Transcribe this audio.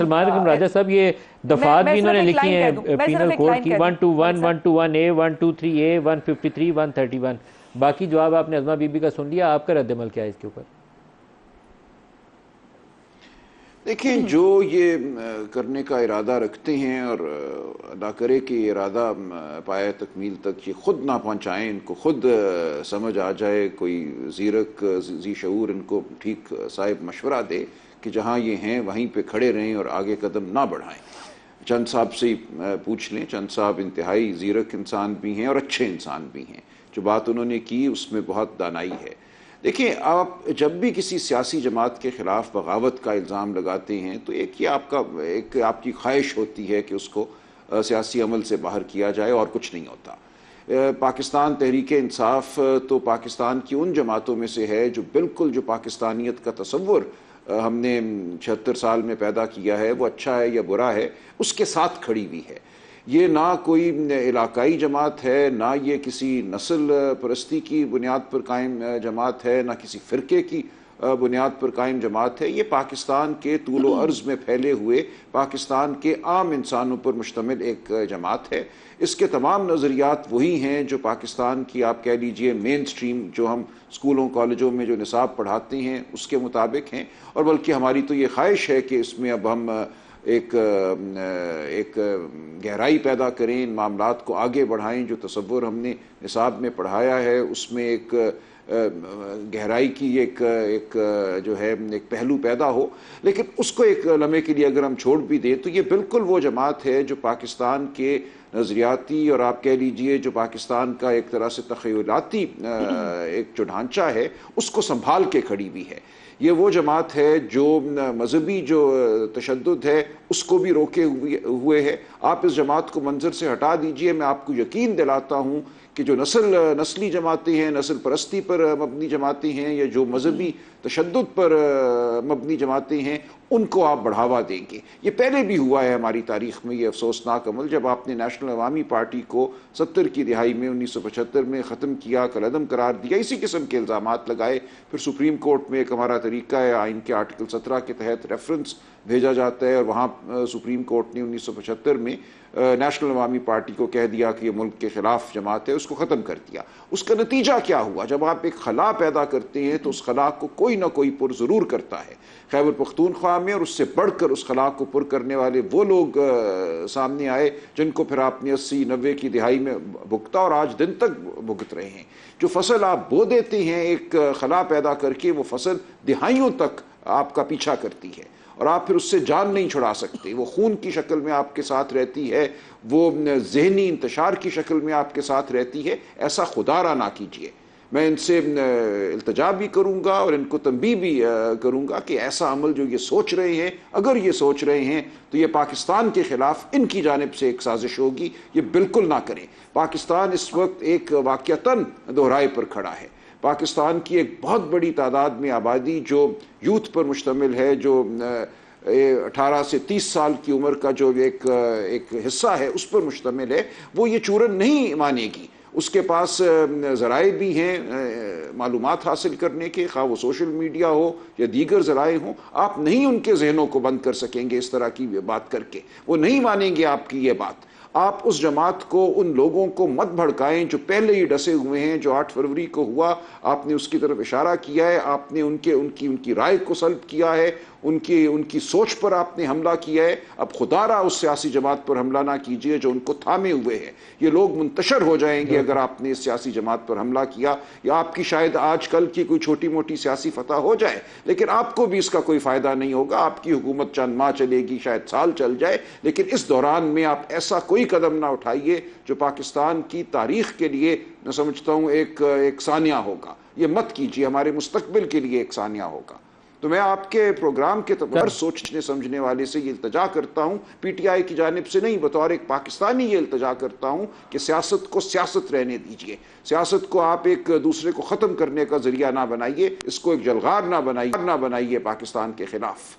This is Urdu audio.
سلمان اکرم راجہ صاحب یہ دفعات بھی انہوں نے لکھی ہیں پینل کوڈ کی 121 121A 123A 153 131. باقی جواب آپ نے عظمہ بی بی کا سن لیا. آپ کا رد عمل کیا ہے اس کے اوپر؟ دیکھیں جو یہ کرنے کا ارادہ رکھتے ہیں اور اللہ کرے کہ یہ ارادہ پایہ تکمیل تک یہ خود نہ پہنچائیں، ان کو خود سمجھ آ جائے، کوئی زیرک ذی شعور ان کو ٹھیک صاحب مشورہ دے کہ جہاں یہ ہیں وہیں پہ کھڑے رہیں اور آگے قدم نہ بڑھائیں. چند صاحب سے پوچھ لیں، چند صاحب انتہائی زیرک انسان بھی ہیں اور اچھے انسان بھی ہیں. جو بات انہوں نے کی اس میں بہت دانائی ہے. دیکھیں، آپ جب بھی کسی سیاسی جماعت کے خلاف بغاوت کا الزام لگاتے ہیں تو ایک آپ کی خواہش ہوتی ہے کہ اس کو سیاسی عمل سے باہر کیا جائے اور کچھ نہیں ہوتا. پاکستان تحریک انصاف تو پاکستان کی ان جماعتوں میں سے ہے جو بالکل جو پاکستانیت کا تصور ہم نے 76 سال میں پیدا کیا ہے، وہ اچھا ہے یا برا ہے، اس کے ساتھ کھڑی ہوئی ہے. یہ نہ کوئی علاقائی جماعت ہے، نہ یہ کسی نسل پرستی کی بنیاد پر قائم جماعت ہے، نہ کسی فرقے کی بنیاد پر قائم جماعت ہے. یہ پاکستان کے طول و عرض میں پھیلے ہوئے پاکستان کے عام انسانوں پر مشتمل ایک جماعت ہے. اس کے تمام نظریات وہی ہیں جو پاکستان کی آپ کہہ لیجئے مین سٹریم جو ہم اسکولوں کالجوں میں جو نصاب پڑھاتے ہیں اس کے مطابق ہیں. اور بلکہ ہماری تو یہ خواہش ہے کہ اس میں اب ہم ایک گہرائی پیدا کریں، ان معاملات کو آگے بڑھائیں. جو تصور ہم نے نصاب میں پڑھایا ہے اس میں ایک گہرائی کی ایک جو ہے ایک پہلو پیدا ہو. لیکن اس کو ایک لمحے کے لیے اگر ہم چھوڑ بھی دیں تو یہ بالکل وہ جماعت ہے جو پاکستان کے نظریاتی اور آپ کہہ لیجئے جو پاکستان کا ایک طرح سے تخیلاتی ایک جو ڈھانچہ ہے اس کو سنبھال کے کھڑی ہوئی ہے. یہ وہ جماعت ہے جو مذہبی جو تشدد ہے اس کو بھی روکے ہوئے ہے. آپ اس جماعت کو منظر سے ہٹا دیجئے، میں آپ کو یقین دلاتا ہوں کہ جو نسلی جماعتیں ہیں، نسل پرستی پر مبنی جماعتیں ہیں، یا جو مذہبی تشدد پر مبنی جماعتیں ہیں، ان کو آپ بڑھاوا دیں گے. یہ پہلے بھی ہوا ہے ہماری تاریخ میں، یہ افسوسناک عمل. جب آپ نے نیشنل عوامی پارٹی کو 70 کی دہائی میں 1975 میں ختم کیا، کالعدم قرار دیا، اسی قسم کے الزامات لگائے، پھر سپریم کورٹ میں ایک ہمارا طریقہ ہے، آئین کے آرٹیکل 17 کے تحت ریفرنس بھیجا جاتا ہے، اور وہاں سپریم کورٹ نے 1975 میں نیشنل عوامی پارٹی کو کہہ دیا کہ یہ ملک کے خلاف جماعت ہے، اس کو ختم کر دیا. اس کا نتیجہ کیا ہوا؟ جب آپ ایک خلا پیدا کرتے ہیں تو اس خلا کو کوئی نہ کوئی پر ضرور کرتا ہے. خیبر پختونخوا میں اور اس سے بڑھ کر اس خلا کو پر کرنے والے وہ لوگ سامنے آئے جن کو پھر آپ نے 80-90 کی دہائی میں بھگتا اور آج دن تک بھگت رہے ہیں. جو فصل آپ بو دیتے ہیں ایک خلا پیدا کر کے، وہ فصل دہائیوں تک آپ کا پیچھا کرتی ہے اور آپ پھر اس سے جان نہیں چھڑا سکتے. وہ خون کی شکل میں آپ کے ساتھ رہتی ہے، وہ ذہنی انتشار کی شکل میں آپ کے ساتھ رہتی ہے. ایسا خدا را نہ کیجیے. میں ان سے التجا بھی کروں گا اور ان کو تنبیہ بھی کروں گا کہ ایسا عمل جو یہ سوچ رہے ہیں، اگر یہ سوچ رہے ہیں تو یہ پاکستان کے خلاف ان کی جانب سے ایک سازش ہوگی. یہ بالکل نہ کریں. پاکستان اس وقت ایک واقعتاً دوہرائے پر کھڑا ہے. پاکستان کی ایک بہت بڑی تعداد میں آبادی جو یوتھ پر مشتمل ہے، جو 18 سے 30 سال کی عمر کا جو ایک حصہ ہے اس پر مشتمل ہے، وہ یہ چورن نہیں مانے گی. اس کے پاس ذرائع بھی ہیں معلومات حاصل کرنے کے، خواہ وہ سوشل میڈیا ہو یا دیگر ذرائع ہوں. آپ نہیں ان کے ذہنوں کو بند کر سکیں گے اس طرح کی بات کر کے. وہ نہیں مانیں گے آپ کی یہ بات. آپ اس جماعت کو، ان لوگوں کو مت بھڑکائیں جو پہلے ہی ڈسے ہوئے ہیں. جو 8 فروری کو ہوا، آپ نے اس کی طرف اشارہ کیا ہے، آپ نے ان کی رائے کو سلب کیا ہے، ان کی سوچ پر آپ نے حملہ کیا ہے. اب خدا را اس سیاسی جماعت پر حملہ نہ کیجئے جو ان کو تھامے ہوئے ہے. یہ لوگ منتشر ہو جائیں گے اگر آپ نے اس سیاسی جماعت پر حملہ کیا. یا آپ کی شاید آج کل کی کوئی چھوٹی موٹی سیاسی فتح ہو جائے، لیکن آپ کو بھی اس کا کوئی فائدہ نہیں ہوگا. آپ کی حکومت چند ماہ چلے گی، شاید سال چل جائے، لیکن اس دوران میں آپ ایسا کوئی قدم نہ اٹھائیے جو پاکستان کی تاریخ کے لیے میں سمجھتا ہوں ایک ثانیہ ہوگا. یہ مت کیجیے، ہمارے مستقبل کے لیے ایک ثانیہ ہوگا. تو میں آپ کے پروگرام کے ہر سوچنے سمجھنے والے سے یہ التجا کرتا ہوں، پی ٹی آئی کی جانب سے نہیں، بطور ایک پاکستانی یہ التجا کرتا ہوں کہ سیاست کو سیاست رہنے دیجئے. سیاست کو آپ ایک دوسرے کو ختم کرنے کا ذریعہ نہ بنائیے، اس کو ایک جلغار نہ بنائیے پاکستان کے خلاف.